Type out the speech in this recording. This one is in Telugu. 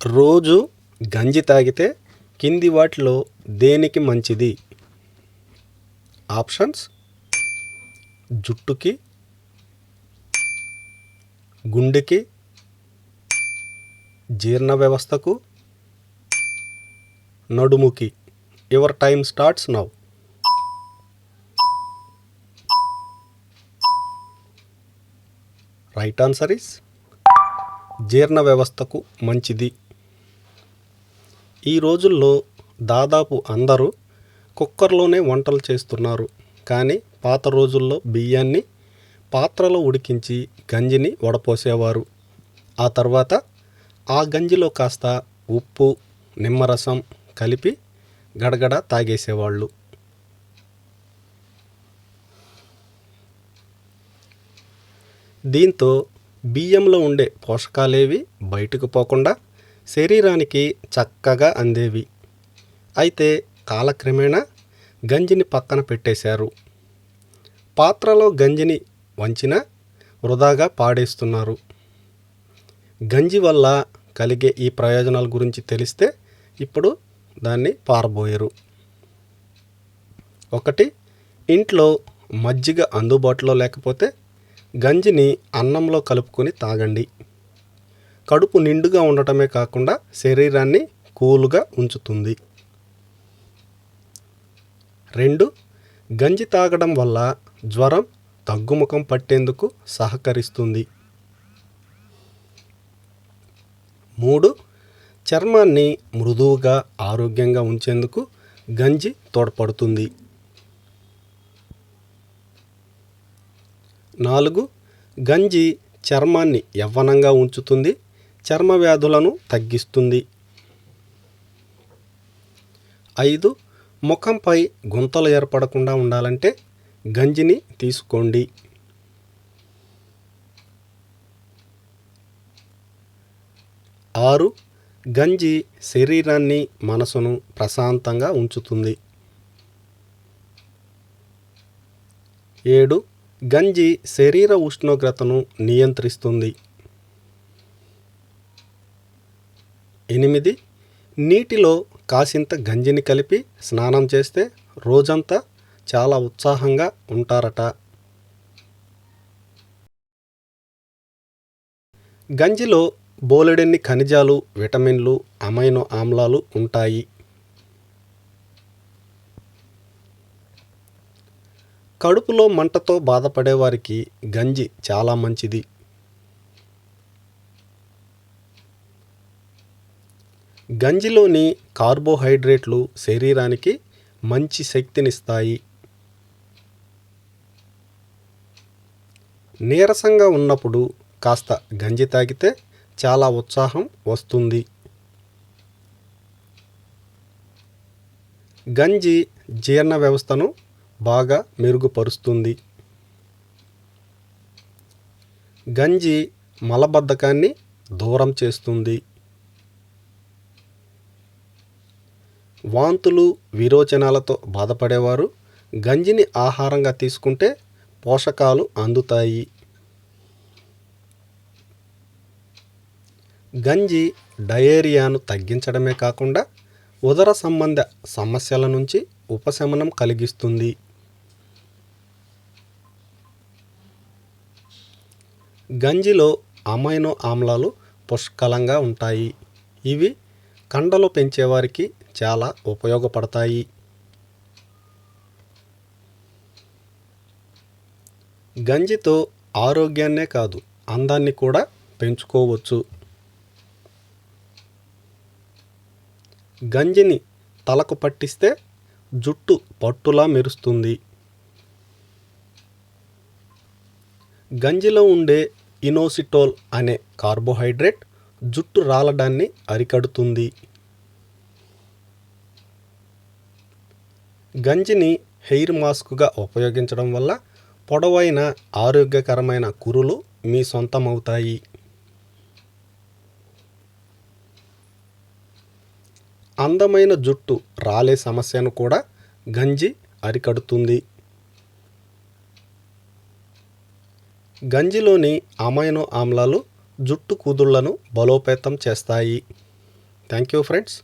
రోజు గంజి తాగితే కింది వాటిలో దేనికి మంచిది? ఆప్షన్స్: జుట్టుకి, గుండెకి, జీర్ణ వ్యవస్థకు, నడుముకి. Your time starts now. Right answer is జీర్ణ వ్యవస్థకు మంచిది. ఈ రోజుల్లో దాదాపు అందరూ కుక్కర్లోనే వంటలు చేస్తున్నారు. కానీ పాత రోజుల్లో బియ్యాన్ని పాత్రలో ఉడికించి గంజిని వడపోసేవారు. ఆ తర్వాత ఆ గంజిలో కాస్త ఉప్పు, నిమ్మరసం కలిపి గడగడ తాగేసేవాళ్ళు. దీంతో బియ్యంలో ఉండే పోషకాలేవి బయటకు పోకుండా శరీరానికి చక్కగా అందేవి. అయితే కాలక్రమేణా గంజిని పక్కన పెట్టేశారు. పాత్రలో గంజిని వంచినా వృధాగా పాడేస్తున్నారు. గంజి వల్ల కలిగే ఈ ప్రయోజనాల గురించి తెలిస్తే ఇప్పుడు దాన్ని పారబోయరు. 1. ఇంట్లో మజ్జిగ అందుబాటులో లేకపోతే గంజిని అన్నంలో కలుపుకొని తాగండి. కడుపు నిండుగా ఉండటమే కాకుండా శరీరాన్ని కూల్గా ఉంచుతుంది. 2. గంజి తాగడం వల్ల జ్వరం తగ్గుముఖం పట్టేందుకు సహకరిస్తుంది. 3. చర్మాన్ని మృదువుగా ఆరోగ్యంగా ఉంచేందుకు గంజి తోడ్పడుతుంది. 4. గంజి చర్మాన్ని యవ్వనంగా ఉంచుతుంది, చర్మ వ్యాధులను తగ్గిస్తుంది. 5. ముఖంపై గుంతలు ఏర్పడకుండా ఉండాలంటే గంజిని తీసుకోండి. 6. గంజి శరీరాన్ని, మనసును ప్రశాంతంగా ఉంచుతుంది. 7. గంజి శరీర ఉష్ణోగ్రతను నియంత్రిస్తుంది. 8. నీటిలో కాసింత గంజిని కలిపి స్నానం చేస్తే రోజంతా చాలా ఉత్సాహంగా ఉంటారట. గంజిలో బోలెడన్ని ఖనిజాలు, విటమిన్లు, అమైనో ఆమ్లాలు ఉంటాయి. కడుపులో మంటతో బాధపడేవారికి గంజి చాలా మంచిది. గంజిలోని కార్బోహైడ్రేట్లు శరీరానికి మంచి శక్తినిస్తాయి. నీరసంగా ఉన్నప్పుడు కాస్త గంజి తాగితే చాలా ఉత్సాహం వస్తుంది. గంజి జీర్ణ వ్యవస్థను బాగా మెరుగుపరుస్తుంది. గంజి మలబద్ధకాన్ని దూరం చేస్తుంది. వాంతులు, విరోచనాలతో బాధపడేవారు గంజిని ఆహారంగా తీసుకుంటే పోషకాలు అందుతాయి. గంజి డయేరియాను తగ్గించడమే కాకుండా ఉదర సంబంధ సమస్యల నుంచి ఉపశమనం కలిగిస్తుంది. గంజిలో అమైనో ఆమ్లాలు పుష్కలంగా ఉంటాయి. ఇవి కండలు పెంచేవారికి చాలా ఉపయోగపడతాయి. గంజితో ఆరోగ్యాన్నే కాదు, అందాన్ని కూడా పెంచుకోవచ్చు. గంజిని తలకు పట్టిస్తే జుట్టు పట్టులా మెరుస్తుంది. గంజిలో ఉండే ఇనోసిటోల్ అనే కార్బోహైడ్రేట్ జుట్టు రాలడాన్ని అరికడుతుంది. గంజిని హెయిర్ మాస్క్గా ఉపయోగించడం వల్ల పొడవైన ఆరోగ్యకరమైన కురులు మీ సొంతమవుతాయి. అందమైన జుట్టు రాలే సమస్యను కూడా గంజి అరికడుతుంది. గంజిలోని అమైనో ఆమ్లాలు జుట్టు కుదుళ్లను బలోపేతం చేస్తాయి. Thank you friends.